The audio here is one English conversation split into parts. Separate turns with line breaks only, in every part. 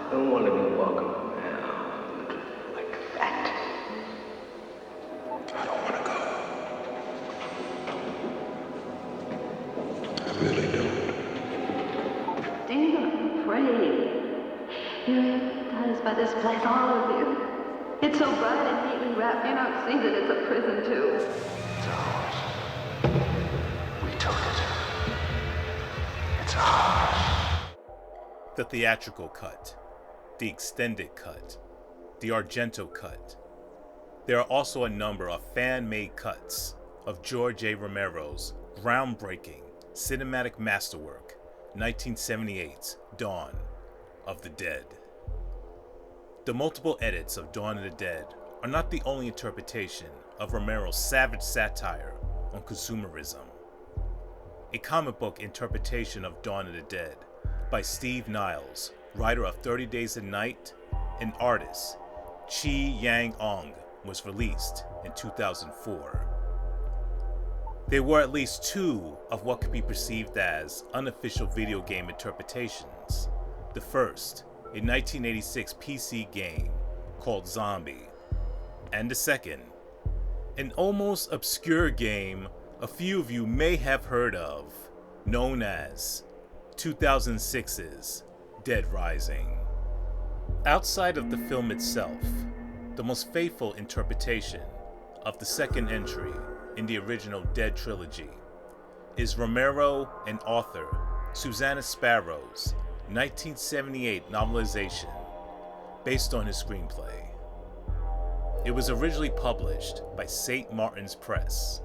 Don't want to be walking around like that.
I don't want to go. I really don't.
Steve, I'm afraid. You're hypnotized by this place, all of you. It's so bright and neatly wrapped, you don't see that it's a prison, too.
It's ours. We took it. It's ours.
The theatrical cut, the extended cut, the Argento cut. There are also a number of fan-made cuts of George A. Romero's groundbreaking cinematic masterwork, 1978's Dawn of the Dead. The multiple edits of Dawn of the Dead are not the only interpretation of Romero's savage satire on consumerism. A comic book interpretation of Dawn of the Dead by Steve Niles, writer of 30 Days a Night, and artist Chi Yang-ong, was released in 2004. There were at least two of what could be perceived as unofficial video game interpretations. The first, a 1986 PC game called Zombie, and the second, an almost obscure game a few of you may have heard of, known as 2006's Dead Rising. Outside of the film itself, the most faithful interpretation of the second entry in the original Dead trilogy is Romero and author Susanna Sparrow's 1978 novelization based on his screenplay. It was originally published by St. Martin's Press.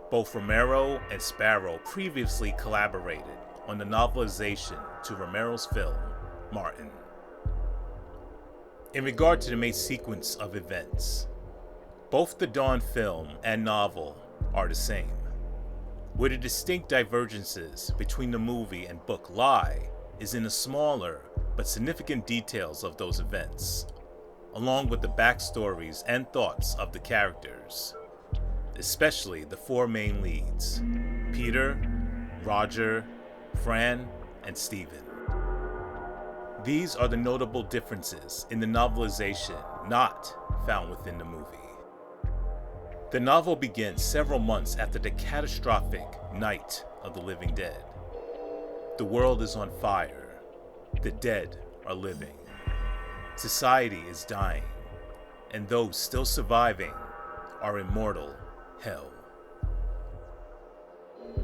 Both Romero and Sparrow previously collaborated on the novelization to Romero's film, Martin. In regard to the main sequence of events, both the Dawn film and novel are the same, where the distinct divergences between the movie and book lie is in the smaller but significant details of those events, along with the backstories and thoughts of the characters, especially the four main leads, Peter, Roger, Fran, and Steven. These are the notable differences in the novelization not found within the movie. The novel begins several months after the catastrophic Night of the Living Dead. The world is on fire. The dead are living. Society is dying, and those still surviving are in mortal hell.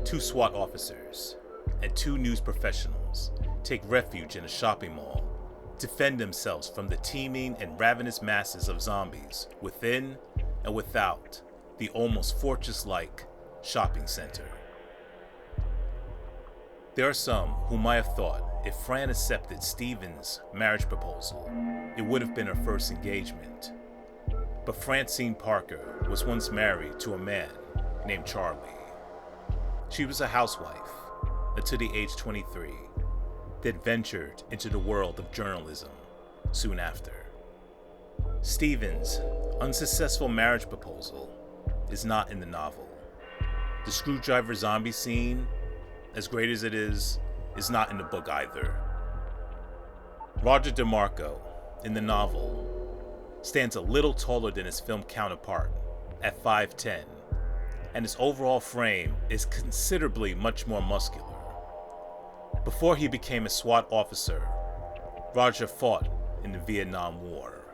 Two SWAT officers and two news professionals take refuge in a shopping mall to fend themselves from the teeming and ravenous masses of zombies within and without the almost fortress-like shopping center. There are some who might have thought if Fran accepted Steven's marriage proposal, it would have been her first engagement. But Francine Parker was once married to a man named Charlie. She was a housewife until the age 23, then ventured into the world of journalism soon after. Steven's unsuccessful marriage proposal is not in the novel. The screwdriver zombie scene, as great as it is not in the book either. Roger DeMarco, in the novel, stands a little taller than his film counterpart at 5'10", and his overall frame is considerably much more muscular. Before he became a SWAT officer, Roger fought in the Vietnam War.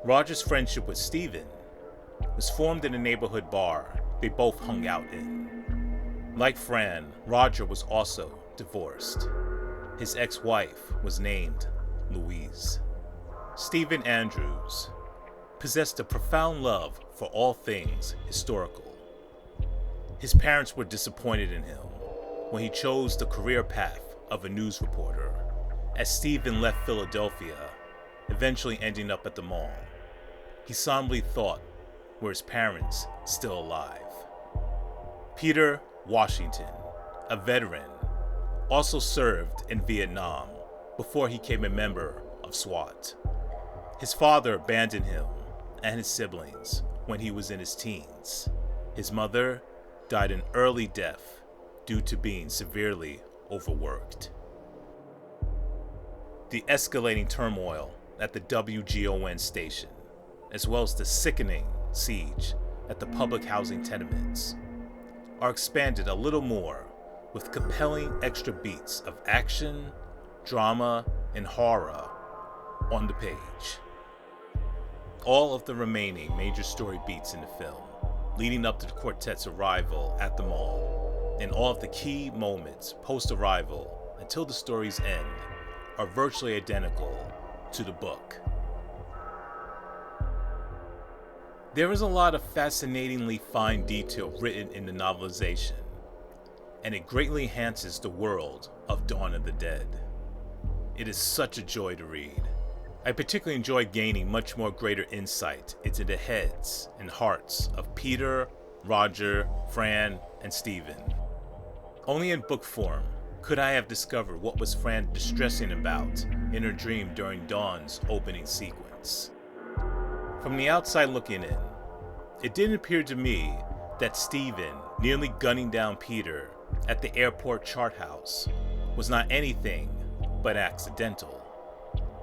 Roger's friendship with Steven was formed in a neighborhood bar they both hung out in. Like Fran, Roger was also divorced. His ex-wife was named Louise. Stephen Andrews possessed a profound love for all things historical. His parents were disappointed in him when he chose the career path of a news reporter, as Stephen left Philadelphia, eventually ending up at the mall. He somberly thought, were his parents still alive? Peter Washington, a veteran, also served in Vietnam before he became a member of SWAT. His father abandoned him and his siblings when he was in his teens. His mother died an early death due to being severely overworked. the escalating turmoil at the WGON station, as well as the sickening siege at the public housing tenements, are expanded a little more with compelling extra beats of action, drama, and horror on the page. All of the remaining major story beats in the film, leading up to the quartet's arrival at the mall, and all of the key moments post-arrival until the story's end, are virtually identical to the book. There is a lot of fascinatingly fine detail written in the novelization, and it greatly enhances the world of Dawn of the Dead. It is such a joy to read. I particularly enjoy gaining much more greater insight into the heads and hearts of Peter, Roger, Fran, and Steven. Only in book form could I have discovered what was Fran distressing about in her dream during Dawn's opening sequence. From the outside looking in, it didn't appear to me that Steven nearly gunning down Peter at the airport chart house was not anything but accidental.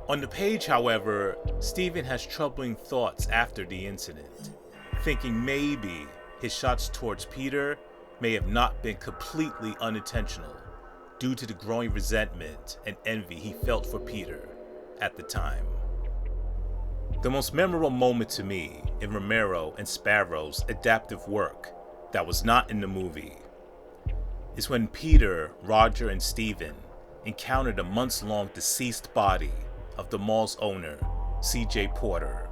On the page, however, Steven has troubling thoughts after the incident, thinking maybe his shots towards Peter may have not been completely unintentional due to the growing resentment and envy he felt for Peter at the time. The most memorable moment to me in Romero and Sparrow's adaptive work that was not in the movie is when Peter, Roger, and Steven encountered a months-long deceased body of the mall's owner, C.J. Porter.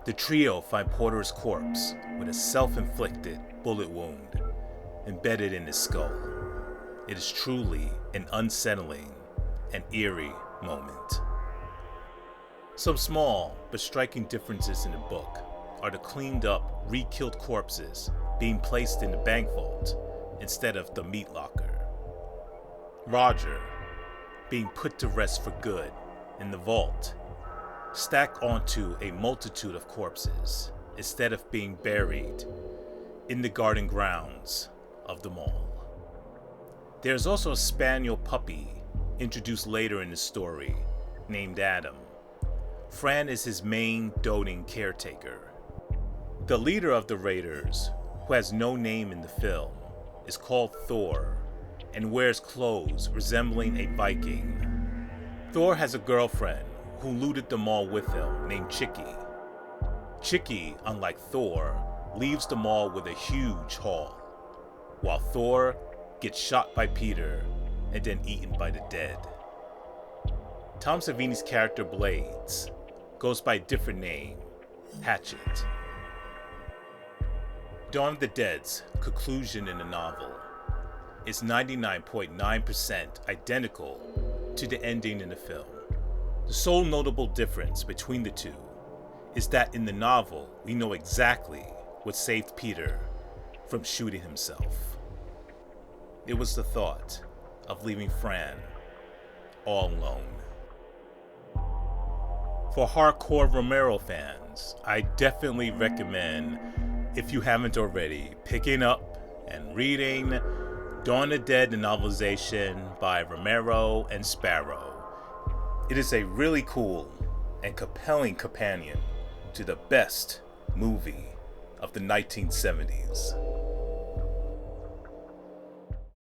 The trio find Porter's corpse with a self-inflicted bullet wound embedded in his skull. It is truly an unsettling and eerie moment. Some small but striking differences in the book are the cleaned up, re-killed corpses being placed in the bank vault instead of the meat locker. Roger being put to rest for good in the vault, stacked onto a multitude of corpses instead of being buried in the garden grounds of the mall. There's also a spaniel puppy introduced later in the story named Adam. Fran is his main doting caretaker. The leader of the raiders, who has no name in the film, is called Thor and wears clothes resembling a Viking. Thor has a girlfriend who looted the mall with him named Chicky. Chicky, unlike Thor, leaves the mall with a huge haul, while Thor gets shot by Peter and then eaten by the dead. Tom Savini's character Blades goes by a different name, Hatchet. Dawn of the Dead's conclusion in the novel is 99.9% identical to the ending in the film. The sole notable difference between the two is that in the novel, we know exactly what saved Peter from shooting himself. It was the thought of leaving Fran all alone. For hardcore Romero fans, I definitely recommend, if you haven't already, picking up and reading Dawn of the Dead, the novelization by Romero and Sparrow. It is a really cool and compelling companion to the best movie of the 1970s.